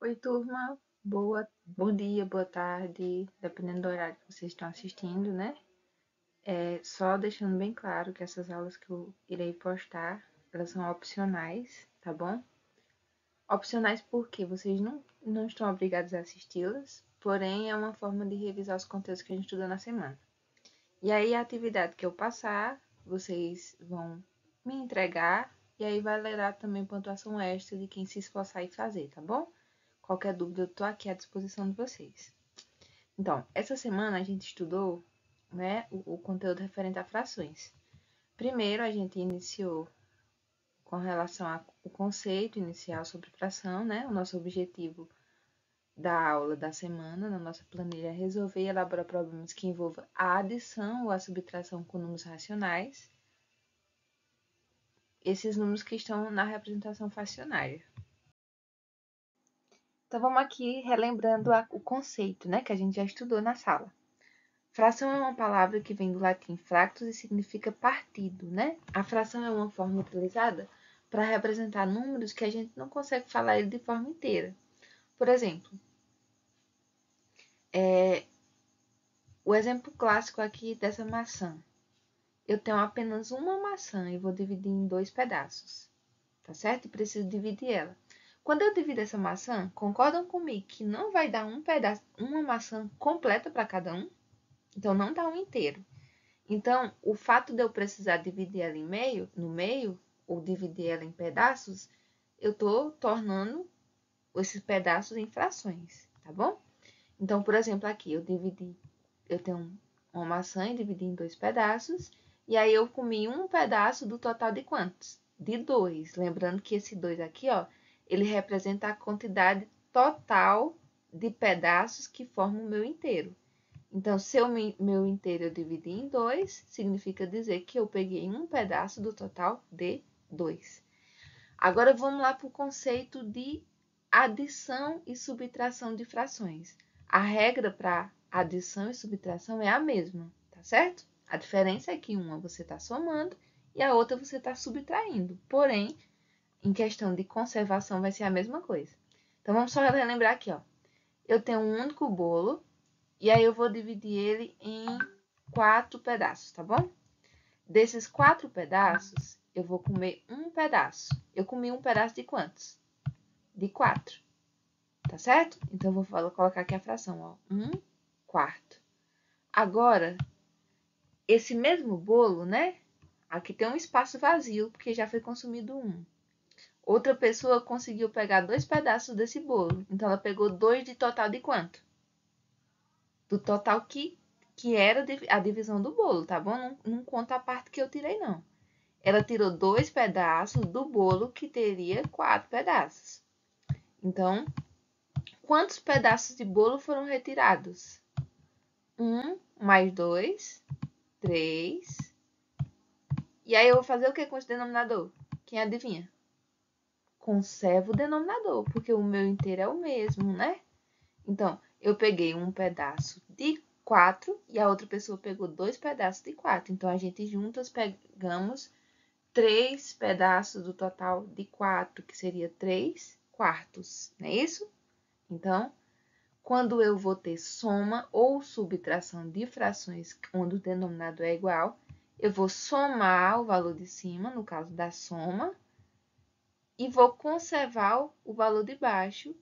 Oi, turma. Bom dia, boa tarde, dependendo do horário que vocês estão assistindo, né? Só deixando bem claro que essas aulas que eu irei postar, elas são opcionais, tá bom? Opcionais porque vocês não estão obrigados a assisti-las, porém é uma forma de revisar os conteúdos que a gente estuda na semana. E aí a atividade que eu passar, vocês vão me entregar e aí valerá também pontuação extra de quem se esforçar e fazer, tá bom? Qualquer dúvida, eu tô aqui à disposição de vocês. Então, essa semana a gente estudou, né, o conteúdo referente a frações. Primeiro, a gente iniciou com relação ao conceito inicial sobre fração, né? O nosso objetivo da aula da semana, na nossa planilha, é resolver e elaborar problemas que envolvam a adição ou a subtração com números racionais, esses números que estão na representação fracionária. Então, vamos aqui relembrando o conceito, né, que a gente já estudou na sala. Fração é uma palavra que vem do latim fractus e significa partido, né? A fração é uma forma utilizada para representar números que a gente não consegue falar ele de forma inteira. Por exemplo, o exemplo clássico aqui dessa maçã. Eu tenho apenas uma maçã e vou dividir em dois pedaços, tá certo? E preciso dividir ela. Quando eu divido essa maçã, concordam comigo que não vai dar um pedaço, uma maçã completa para cada um? Então, não dá um inteiro. Então, o fato de eu precisar dividir ela no meio, ou dividir ela em pedaços, eu estou tornando esses pedaços em frações, tá bom? Então, por exemplo, aqui eu tenho uma maçã e dividi em dois pedaços, e aí eu comi um pedaço do total de quantos? De dois. Lembrando que esse dois aqui, ó, ele representa a quantidade total de pedaços que formam o meu inteiro. Então, se o meu inteiro eu dividi em dois, significa dizer que eu peguei um pedaço do total de dois. Agora, vamos lá para o conceito de adição e subtração de frações. A regra para adição e subtração é a mesma, tá certo? A diferença é que uma você está somando e a outra você está subtraindo. Porém, em questão de conservação, vai ser a mesma coisa. Então, vamos só relembrar aqui, ó. Eu tenho um único bolo e aí eu vou dividir ele em 4 pedaços, tá bom? Desses 4 pedaços, eu vou comer um pedaço. Eu comi um pedaço de quantos? De 4, tá certo? Então, eu vou colocar aqui a fração, ó. 1/4. Agora, esse mesmo bolo, né? Aqui tem um espaço vazio, porque já foi consumido um. Outra pessoa conseguiu pegar 2 pedaços desse bolo. Então, ela pegou 2 de total de quanto? Do total que era a divisão do bolo, tá bom? Não conta a parte que eu tirei, não. Ela tirou 2 pedaços do bolo que teria 4 pedaços. Então, quantos pedaços de bolo foram retirados? 1 mais 2, 3. E aí eu vou fazer o que com esse denominador? Quem adivinha? Conservo o denominador, porque o meu inteiro é o mesmo, né? Então, eu peguei um pedaço de 4 e a outra pessoa pegou 2 pedaços de 4. Então, a gente juntas pegamos 3 pedaços do total de 4, que seria 3/4, não é isso? Então, quando eu vou ter soma ou subtração de frações onde o denominador é igual, eu vou somar o valor de cima, no caso da soma, e vou conservar o valor de baixo.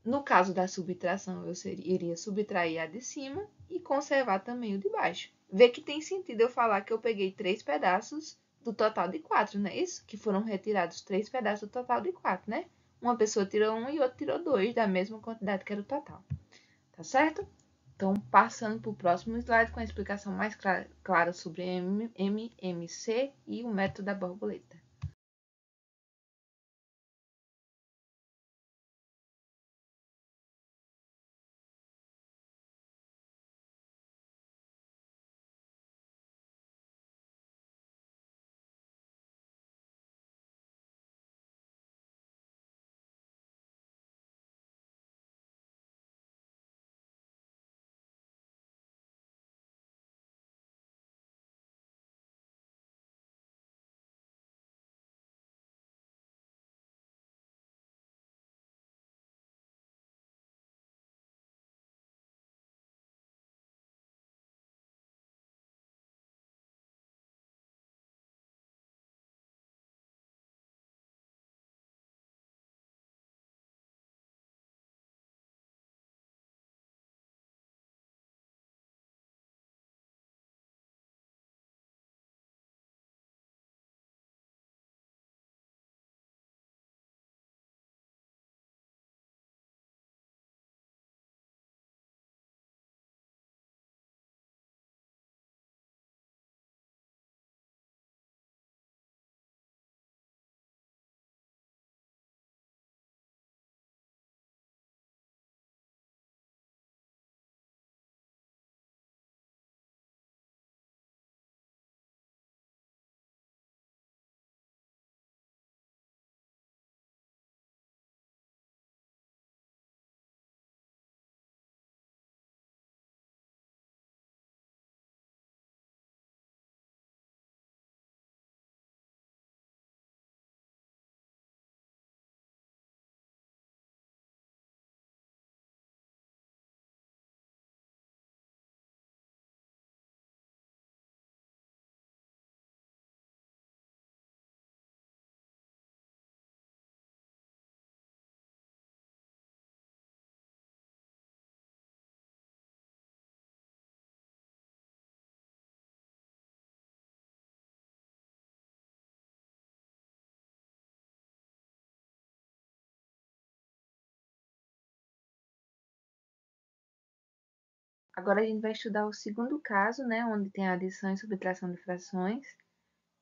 No caso da subtração, eu iria subtrair a de cima e conservar também o de baixo. Vê que tem sentido eu falar que eu peguei 3 pedaços do total de 4, não é isso? Que foram retirados 3 pedaços do total de 4, né? Uma pessoa tirou 1 e outra tirou 2, da mesma quantidade que era o total. Tá certo? Então, passando para o próximo slide com a explicação mais clara sobre MMC e o método da borboleta. Agora a gente vai estudar o segundo caso, né, onde tem a adição e subtração de frações,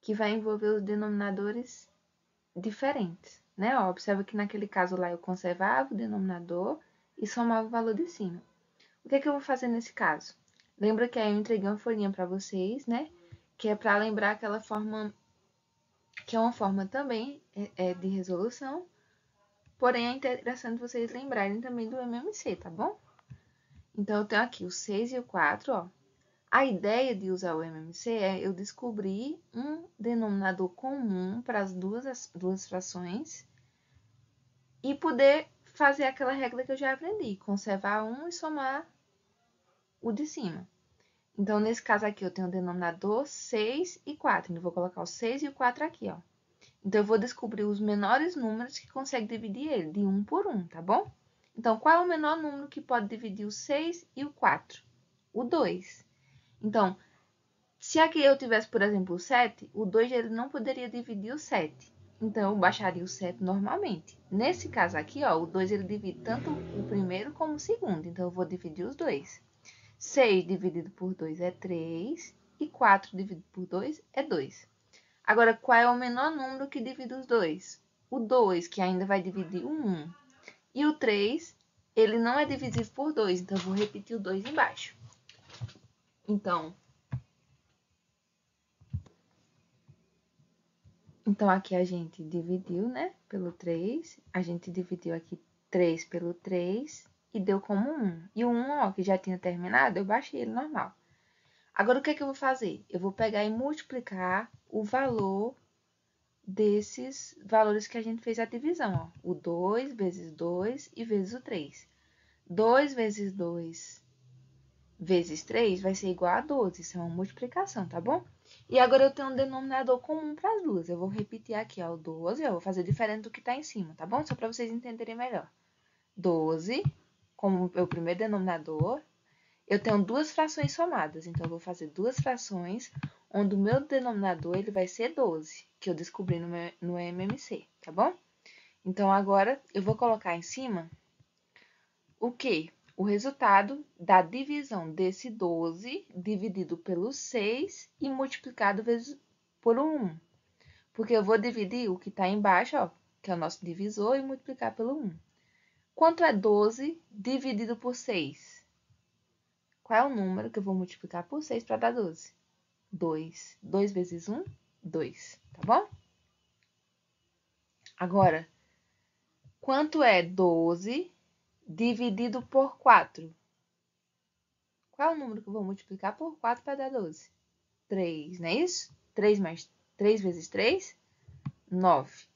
que vai envolver os denominadores diferentes, né? Ó, observa que naquele caso lá eu conservava o denominador e somava o valor de cima. O que é que eu vou fazer nesse caso? Lembra que aí eu entreguei uma folhinha para vocês, né? Que é para lembrar aquela forma, que é uma forma também de resolução, porém é interessante vocês lembrarem também do MMC, tá bom? Então, eu tenho aqui o 6 e o 4, ó. A ideia de usar o MMC é eu descobrir um denominador comum para as duas frações e poder fazer aquela regra que eu já aprendi, conservar um e somar o de cima. Então, nesse caso aqui, eu tenho o denominador 6 e 4. Então, eu vou colocar o 6 e o 4 aqui, ó. Então, eu vou descobrir os menores números que consegue dividir ele, de 1 por 1, tá bom? Então, qual é o menor número que pode dividir o 6 e o 4? O 2. Então, se aqui eu tivesse, por exemplo, o 7, o 2 ele não poderia dividir o 7. Então, eu baixaria o 7 normalmente. Nesse caso aqui, ó, o 2 ele divide tanto o primeiro como o segundo. Então, eu vou dividir os dois. 6 dividido por 2 é 3 e 4 dividido por 2 é 2. Agora, qual é o menor número que divide os dois? O 2, que ainda vai dividir o 1. E o 3, ele não é divisível por 2, então eu vou repetir o 2 embaixo. Então, aqui a gente dividiu, né, pelo 3. A gente dividiu aqui 3 pelo 3 e deu como 1. E o 1, ó, que já tinha terminado, eu baixei ele normal. Agora, o que é que eu vou fazer? Eu vou pegar e multiplicar o valor desses valores que a gente fez a divisão, ó. O 2 vezes 2 e vezes o 3. 2 vezes 2 vezes 3 vai ser igual a 12. Isso é uma multiplicação, tá bom? E agora eu tenho um denominador comum para as duas. Eu vou repetir aqui, ó, o 12. Eu vou fazer diferente do que está em cima, tá bom? Só para vocês entenderem melhor. 12, como o primeiro denominador. Eu tenho duas frações somadas, então eu vou fazer duas frações, onde o meu denominador ele vai ser 12, que eu descobri no MMC, tá bom? Então, agora eu vou colocar em cima o quê? O resultado da divisão desse 12 dividido pelo 6 e multiplicado por 1. Porque eu vou dividir o que está embaixo, ó, que é o nosso divisor, e multiplicar pelo 1. Quanto é 12 dividido por 6? Qual é o número que eu vou multiplicar por 6 para dar 12? 2. 2 vezes 1, 2, tá bom? Agora, quanto é 12 dividido por 4? Qual é o número que eu vou multiplicar por 4 para dar 12? 3, não é isso? 3 vezes 3, 9.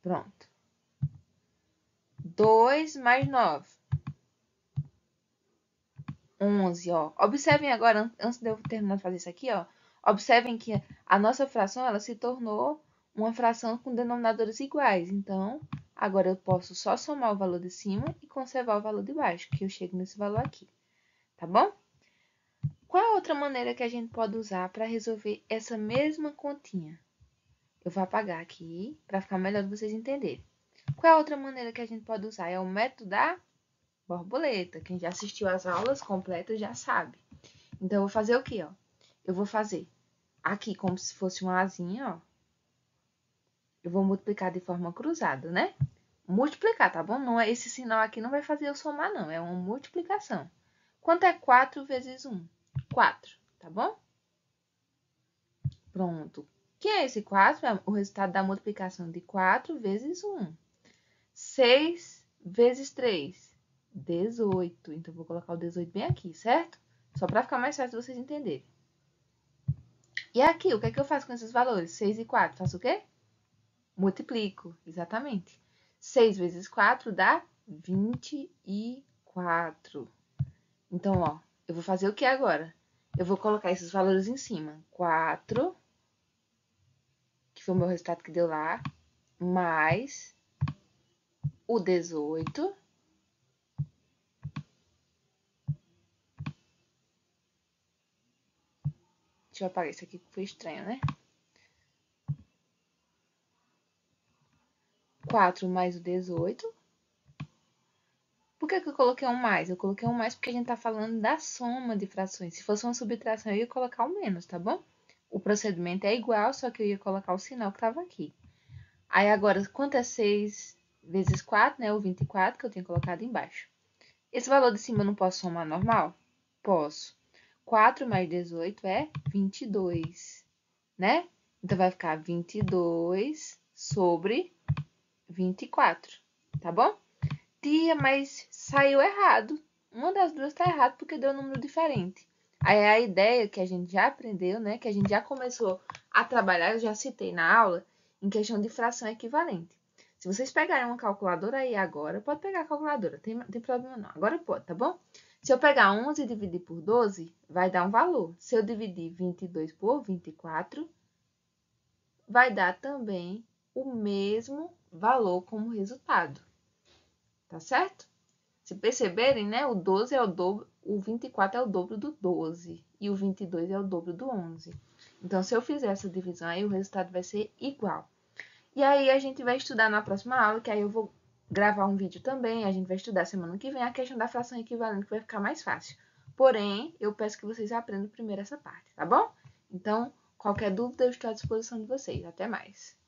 Pronto. 2 mais 9. 11, ó. Observem agora, antes de eu terminar de fazer isso aqui, ó. Observem que a nossa fração, ela se tornou uma fração com denominadores iguais. Então, agora eu posso só somar o valor de cima e conservar o valor de baixo, que eu chego nesse valor aqui. Tá bom? Qual a outra maneira que a gente pode usar para resolver essa mesma continha? Eu vou apagar aqui para ficar melhor de vocês entenderem. Qual é a outra maneira que a gente pode usar? É o método da borboleta. Quem já assistiu às aulas completas já sabe. Então, eu vou fazer o quê, ó? Eu vou fazer aqui como se fosse uma asinha, ó. Eu vou multiplicar de forma cruzada, né? Multiplicar, tá bom? Não é, esse sinal aqui não vai fazer eu somar, não. É uma multiplicação. Quanto é 4 vezes 1? 4, tá bom? Pronto. Que é esse 4? É o resultado da multiplicação de 4 vezes 1. 6 vezes 3, 18. Então, vou colocar o 18 bem aqui, certo? Só para ficar mais fácil de vocês entenderem. E aqui, o que é que eu faço com esses valores? 6 e 4, faço o quê? Multiplico, exatamente. 6 vezes 4 dá 24. Então, ó, eu vou fazer o que agora? Eu vou colocar esses valores em cima. 4, que foi o meu resultado que deu lá, mais o 18. Deixa eu apagar isso aqui que foi estranho, né? 4 mais o 18. Por que eu coloquei um mais? Eu coloquei um mais porque a gente tá falando da soma de frações. Se fosse uma subtração, eu ia colocar um menos, tá bom? O procedimento é igual, só que eu ia colocar o sinal que estava aqui. Aí agora, quanto é 6 vezes 4, né? O 24 que eu tinha colocado embaixo. Esse valor de cima eu não posso somar normal? Posso. 4 mais 18 é 22, né? Então, vai ficar 22 sobre 24, tá bom? Tia, mas saiu errado. Uma das duas tá errado porque deu um número diferente. Aí a ideia que a gente já aprendeu, né? Que a gente já começou a trabalhar, eu já citei na aula, em questão de fração equivalente. Se vocês pegarem uma calculadora aí agora, pode pegar a calculadora, não tem problema não. Agora pode, tá bom? Se eu pegar 11 e dividir por 12, vai dar um valor. Se eu dividir 22 por 24, vai dar também o mesmo valor como resultado. Tá certo? Se perceberem, né, o 12 é o dobro, o 24 é o dobro do 12 e o 22 é o dobro do 11. Então, se eu fizer essa divisão aí, o resultado vai ser igual. E aí, a gente vai estudar na próxima aula, que aí eu vou gravar um vídeo também, a gente vai estudar semana que vem a questão da fração equivalente, que vai ficar mais fácil. Porém, eu peço que vocês aprendam primeiro essa parte, tá bom? Então, qualquer dúvida, eu estou à disposição de vocês. Até mais!